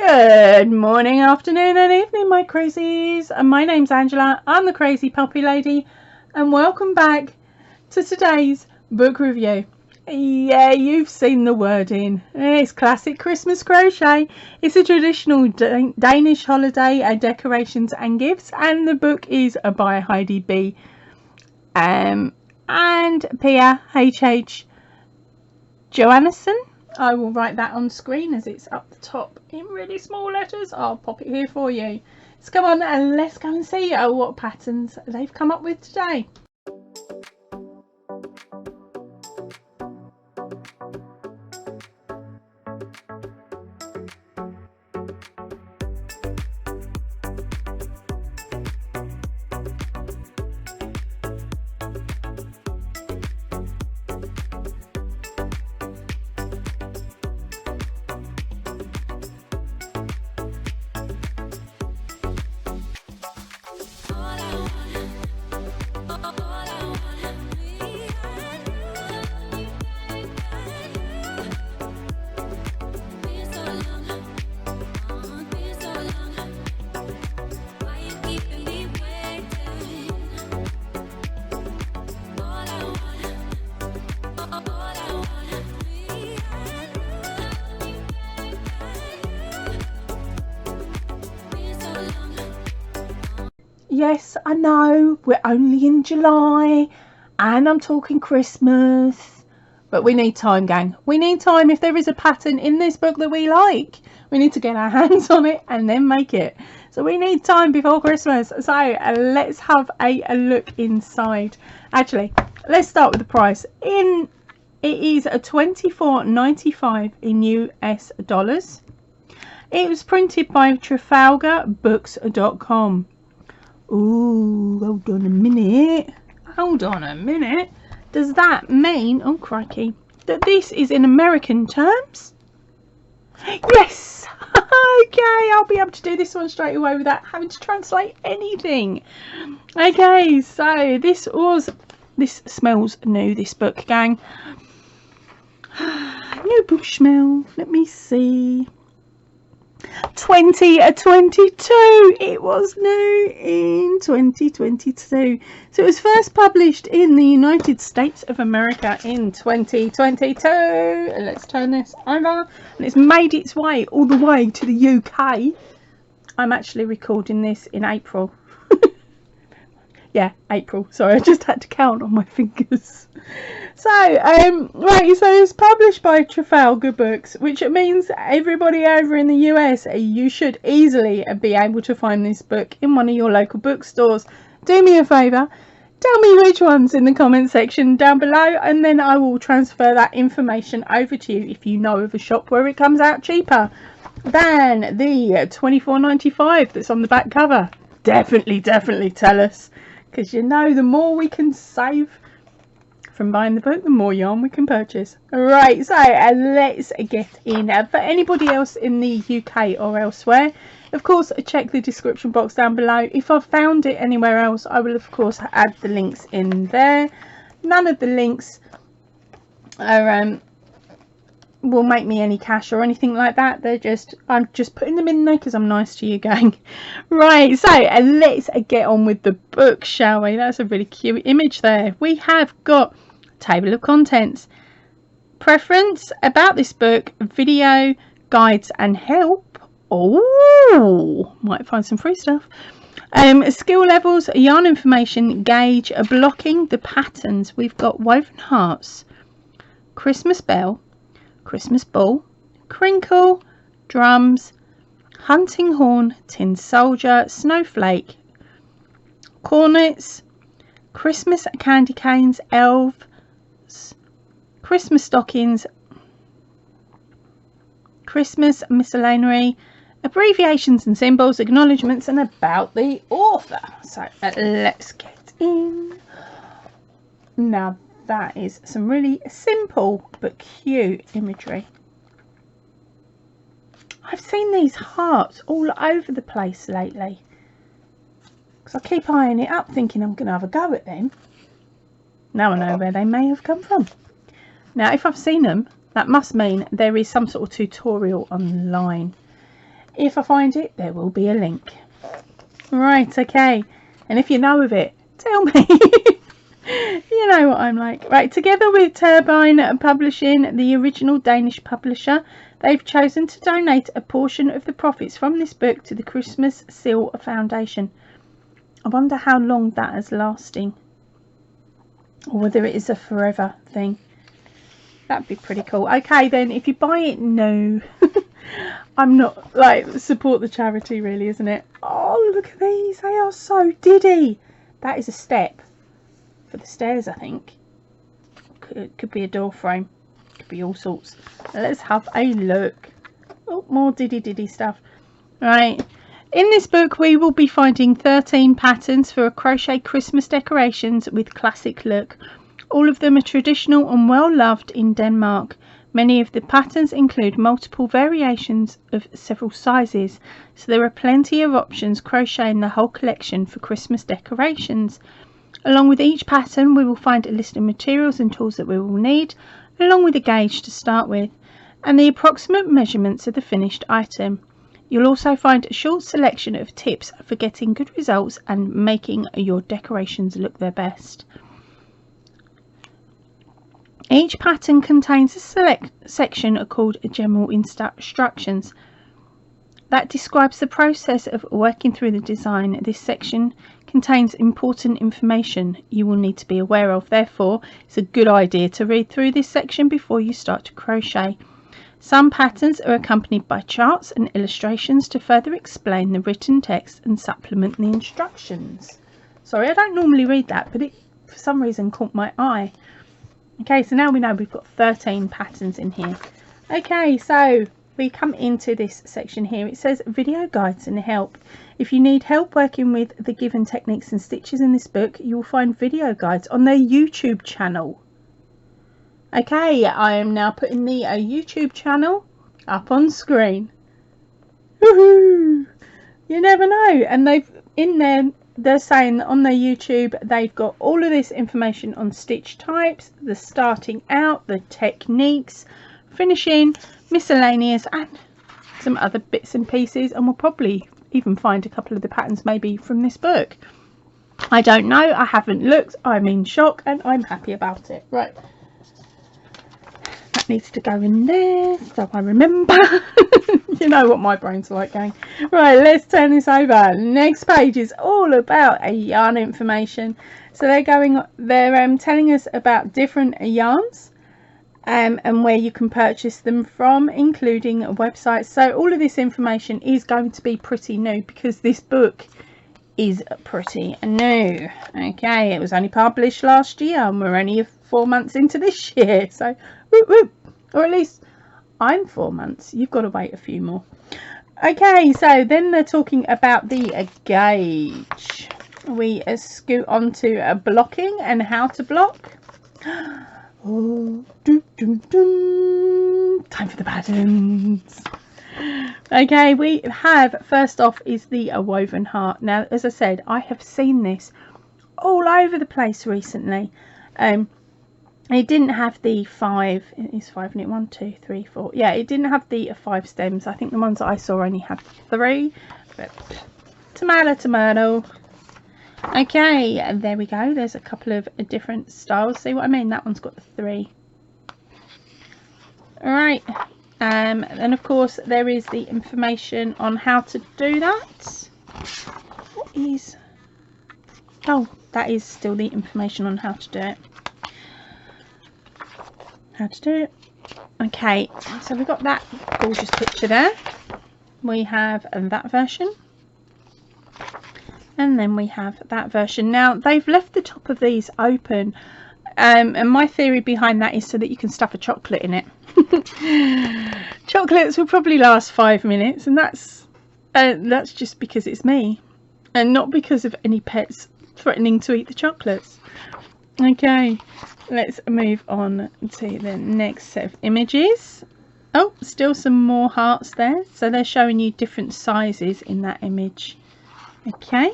Good morning, afternoon and evening, my crazies. My name's Angela. I'm the Crazy Puppy Lady and welcome back to today's book review. Yeah, you've seen the wording. It's classic Christmas crochet. It's a traditional Danish holiday decorations and gifts, and the book is by Heidi B. and Pia H.H. Johannesen. I will write that on screen as it's up the top in really small letters. I'll pop it here for you. So come on and let's go and see what patterns they've come up with today. Yes, I know, we're only in July and I'm talking Christmas, but we need time, gang. We need time. If there is a pattern in this book that we like, we need to get our hands on it and then make it. So we need time before Christmas. So let's have a look inside. Actually, let's start with the price. It is $24.95 in US dollars. It was printed by TrafalgarBooks.com. Ooh, hold on a minute. Does that mean, oh crikey, that this is in American terms? Yes. Okay, I'll be able to do this one straight away without having to translate anything. Okay, so this smells new, this book, gang. New book smell. Let me see. 2022. It was new in 2022. So it was first published in the United States of America in 2022. Let's turn this over, and it's made its way all the way to the UK. I'm actually recording this in April. Yeah, April. Sorry, I just had to count on my fingers. So, right, so it's published by Trafalgar Books, which means everybody over in the US, you should easily be able to find this book in one of your local bookstores. Do me a favour, tell me which ones in the comment section down below, and then I will transfer that information over to you if you know of a shop where it comes out cheaper than the $24.95 that's on the back cover. Definitely tell us, because you know the more we can save from buying the book, the more yarn we can purchase. Alright, so let's get in. For anybody else in the UK or elsewhere, of course, check the description box down below. If I've found it anywhere else, I will of course add the links in there. None of the links are will make me any cash or anything like that. I'm just putting them in there because I'm nice to you, gang. Right, so let's get on with the book, shall we? That's a really cute image there. We have got table of contents, preference about this book, video, guides and help. Oh, might find some free stuff. Skill levels, yarn information, gauge, blocking, the patterns. We've got woven hearts, Christmas bell, Christmas ball, crinkle, drums, hunting horn, tin soldier, snowflake, cornets, Christmas candy canes, elves, Christmas stockings, Christmas miscellany, abbreviations and symbols, acknowledgements, and about the author. So let's get in. Now that is some really simple but cute imagery. I've seen these hearts all over the place lately, because I keep eyeing it up thinking I'm going to have a go at them. Now I know where they may have come from. Now if I've seen them, that must mean there is some sort of tutorial online. If I find it, there will be a link. Right, okay. And if you know of it, tell me. You know what I'm like. Right, together with Turbine Publishing, the original Danish publisher, they've chosen to donate a portion of the profits from this book to the Christmas Seal Foundation. I wonder how long that is lasting, or whether it is a forever thing. That'd be pretty cool. Okay then, if you buy it, no. I'm not, like, support the charity really, isn't it? Oh, look at these. They are so diddy. That is a step for the stairs, I think. Could be a door frame. Could be all sorts. Let's have a look. Oh, more diddy stuff. Right. In this book, we will be finding 13 patterns for a crochet Christmas decorations with classic look. All of them are traditional and well loved in Denmark. Many of the patterns include multiple variations of several sizes, so there are plenty of options crocheting the whole collection for Christmas decorations. Along with each pattern, we will find a list of materials and tools that we will need, along with a gauge to start with, and the approximate measurements of the finished item. You'll also find a short selection of tips for getting good results and making your decorations look their best. Each pattern contains a select section called General Instructions that describes the process of working through the design. This section contains important information you will need to be aware of. Therefore, it's a good idea to read through this section before you start to crochet. Some patterns are accompanied by charts and illustrations to further explain the written text and supplement the instructions. Sorry, I don't normally read that, but it for some reason caught my eye. Okay, so now we know we've got 13 patterns in here. Okay, so we come into this section here. It says video guides and help. If you need help working with the given techniques and stitches in this book, you will find video guides on their YouTube channel. Okay, I am now putting the YouTube channel up on screen. Woohoo! You never know. And they're saying that on their YouTube they've got all of this information on stitch types, the starting out, the techniques, finishing, miscellaneous, and some other bits and pieces, and we'll probably even find a couple of the patterns maybe from this book. I don't know, I haven't looked, I'm in shock and I'm happy about it. Right, that needs to go in there so I remember. You know what my brain's like going. Right, let's turn this over. Next page is all about a yarn information. So they're telling us about different yarns and where you can purchase them from, including a website. So all of this information is going to be pretty new because this book is pretty new. Okay, it was only published last year and we're only 4 months into this year, so whoop, whoop. Or at least I'm 4 months. You've got to wait a few more. Okay, so then they're talking about the gauge. We scoot on to blocking and how to block. Oh, time for the patterns. Okay, we have, first off is the woven heart. Now, as I said, I have seen this all over the place recently. It didn't have the 5, it is 5, isn't it? 1, 2, 3, 4. Yeah, it didn't have the 5 stems. I think the ones that I saw only had 3. But tomato. Okay, and there we go. There's a couple of different styles. See what I mean? That one's got the 3. Alright. And of course there is the information on how to do that. What is... Oh, that is still the information on how to do it. Okay, so we've got that gorgeous picture there. We have that version, and then we have that version. Now they've left the top of these open, and my theory behind that is so that you can stuff a chocolate in it. Chocolates will probably last 5 minutes, and that's just because it's me and not because of any pets threatening to eat the chocolates. Okay, let's move on to the next set of images. Oh, still some more hearts there. So they're showing you different sizes in that image. Okay,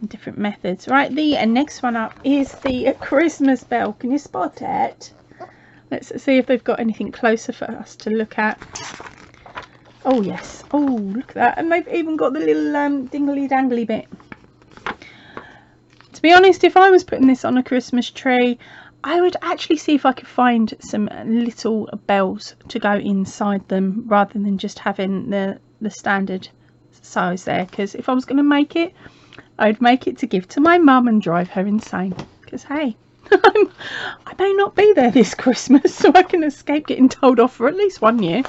different methods. Right, the next one up is the Christmas bell. Can you spot it? Let's see if they've got anything closer for us to look at. Oh yes, oh look at that, and they've even got the little dingly dangly bit. To be honest, if I was putting this on a Christmas tree, I would actually see if I could find some little bells to go inside them rather than just having the standard size there, because if I was going to make it, I'd make it to give to my mum and drive her insane, because hey, I may not be there this Christmas, so I can escape getting told off for at least 1 year.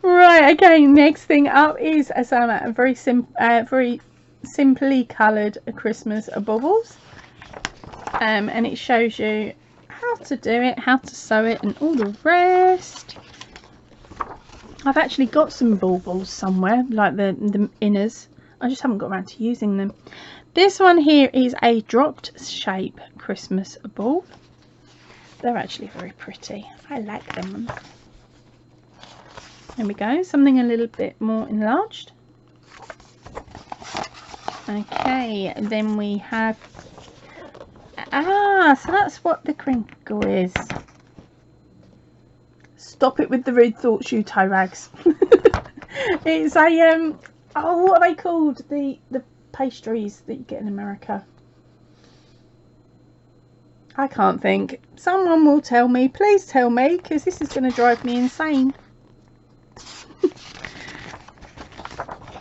Right, okay, next thing up is some very simply coloured Christmas baubles, and it shows you how to do it, how to sew it, and all the rest. I've actually got some baubles somewhere, like the inners. I just haven't got around to using them. This one here is a dropped shape Christmas ball. They're actually very pretty. I like them. There we go, something a little bit more enlarged. Okay, and then we have, so that's what the crinkle is. Stop it with the rude thoughts, you toe rags. It's a oh, what are they called? The pastries that you get in America. I can't think. Someone will tell me. Please tell me, because this is going to drive me insane.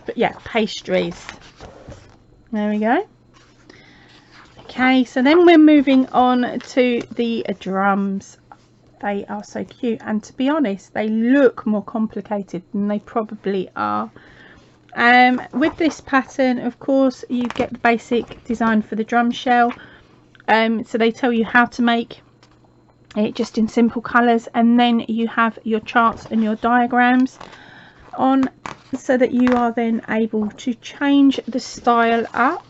But yeah, pastries. There we go. Okay, so then we're moving on to the drums. They are so cute, and to be honest, they look more complicated than they probably are. With this pattern, of course, you get the basic design for the drum shell. So they tell you how to make it just in simple colours, and then you have your charts and your diagrams on, so that you are then able to change the style up,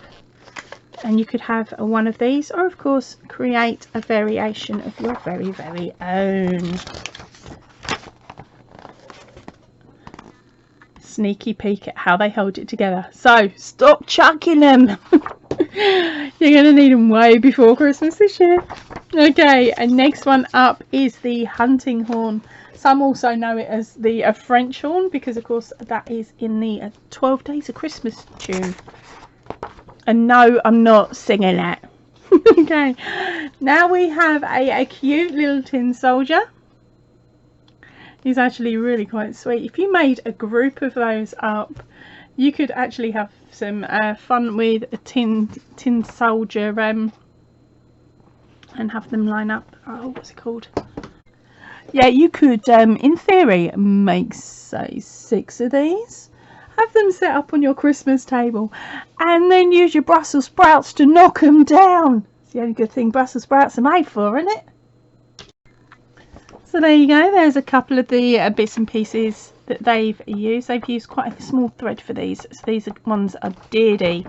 and you could have one of these, or of course create a variation of your very own. Sneaky peek at how they hold it together. So stop chucking them. You're gonna need them way before Christmas this year. Okay, and next one up is the hunting horn. Some also know it as the French horn, because of course that is in the 12 Days of Christmas tune. And no, I'm not singing that. Okay, now we have a cute little tin soldier. He's actually really quite sweet. If you made a group of those up, you could actually have some fun with a tin soldier and have them line up. Oh, what's it called? Yeah, you could in theory make, say, 6 of these, have them set up on your Christmas table, and then use your Brussels sprouts to knock them down. It's the only good thing Brussels sprouts are made for, isn't it? So there you go, there's a couple of the bits and pieces that they've used. They've used quite a small thread for these, so these ones are dearly.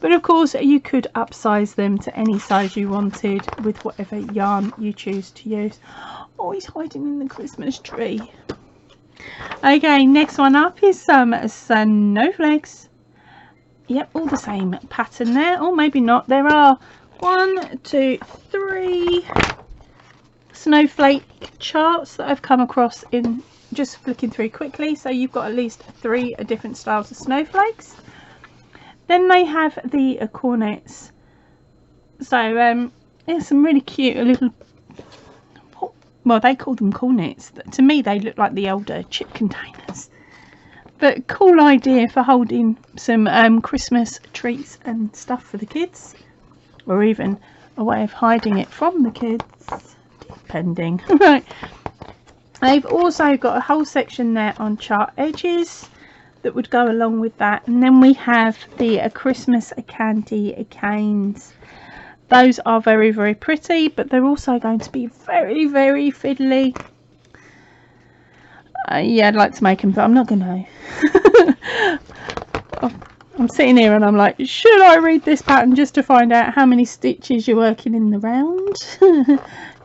But of course you could upsize them to any size you wanted with whatever yarn you choose to use. Oh, he's hiding in the Christmas tree. Okay, next one up is some snowflakes. Yep, all the same pattern there, or maybe not. There are 1, 2, 3 snowflake charts that I've come across in just flicking through quickly. So you've got at least 3 different styles of snowflakes. Then they have the cornets. So there's some really cute little, well, they call them cornets. To me they look like the older chip containers, but cool idea for holding some Christmas treats and stuff for the kids, or even a way of hiding it from the kids, depending. Right, they've also got a whole section there on chart edges that would go along with that, and then we have the Christmas candy canes. Those are very pretty, but they're also going to be very fiddly. Yeah, I'd like to make them, but I'm not gonna. I'm sitting here and I'm like, should I read this pattern just to find out how many stitches you're working in the round?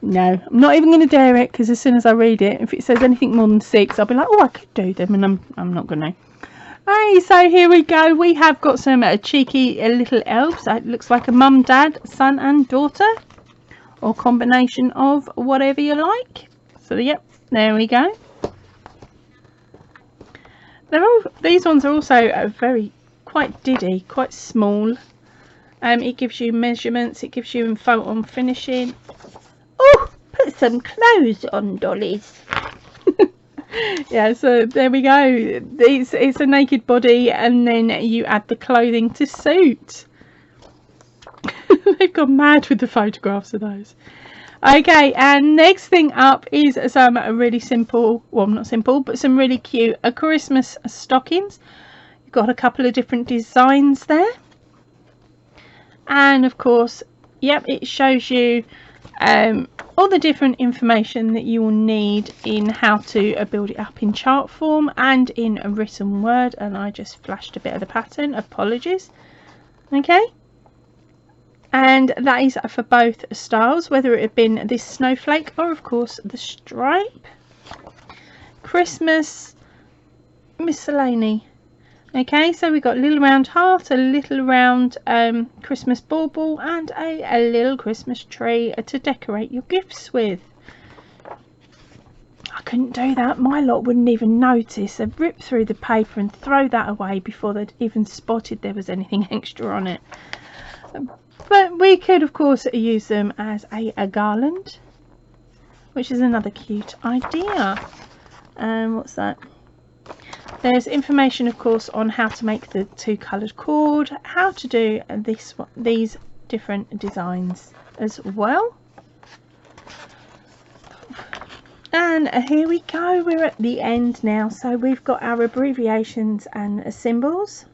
No, I'm not even going to dare it, because as soon as I read it, if it says anything more than 6, I'll be like, oh, I could do them, and I'm not going to. Hey, so here we go. We have got some cheeky little elves. It looks like a mum, dad, son and daughter, or combination of whatever you like. So yep, there we go. These ones are also quite diddy, quite small. It gives you measurements, it gives you info on finishing. Oh, put some clothes on, dollies. Yeah, so there we go. It's a naked body, and then you add the clothing to suit. They've gone mad with the photographs of those. Okay, and next thing up is some really simple, well, not simple, but some really cute Christmas stockings. You've got a couple of different designs there. And of course, yep, it shows you all the different information that you will need in how to build it up in chart form and in a written word. And I just flashed a bit of the pattern, apologies. Okay, and that is for both styles, whether it had been this snowflake or of course the stripe. Christmas miscellany. Okay, so we've got a little round heart, a little round Christmas bauble, and a little Christmas tree to decorate your gifts with. I couldn't do that. My lot wouldn't even notice. They'd rip through the paper and throw that away before they'd even spotted there was anything extra on it. But we could, of course, use them as a garland, which is another cute idea. What's that? There's information, of course, on how to make the two-coloured cord, how to do these different designs as well. And here we go, we're at the end now. So we've got our abbreviations and symbols.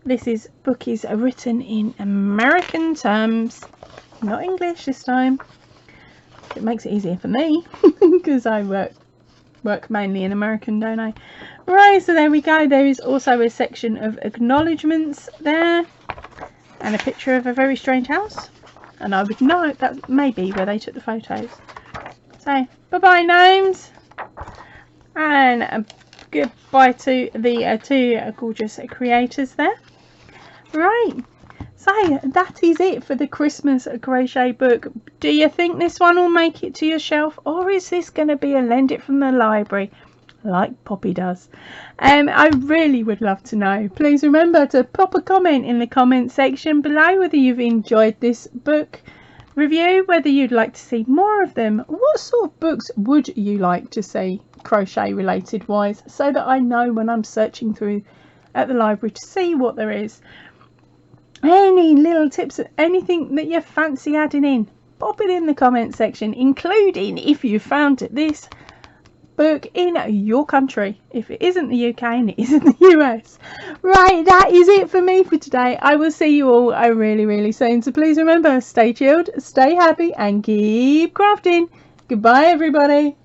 This book is written in American terms, not English this time. It makes it easier for me because I work mainly in American, don't I? Right, so there we go. There is also a section of acknowledgements there and a picture of a very strange house, and I would know that may be where they took the photos. So bye bye gnomes, and goodbye to the two gorgeous creators there. Right, so that is it for the Christmas crochet book. Do you think this one will make it to your shelf, or is this going to be a lend it from the library like Poppy does? I really would love to know. Please remember to pop a comment in the comment section below whether you've enjoyed this book review, whether you'd like to see more of them. What sort of books would you like to see crochet related wise, so that I know when I'm searching through at the library to see what there is. Any little tips, anything that you fancy adding in, pop it in the comment section, including if you found this book in your country, if it isn't the UK and it isn't the US. Right, that is it for me for today. I will see you all really soon, so please remember, stay chilled, stay happy, and keep crafting. Goodbye everybody.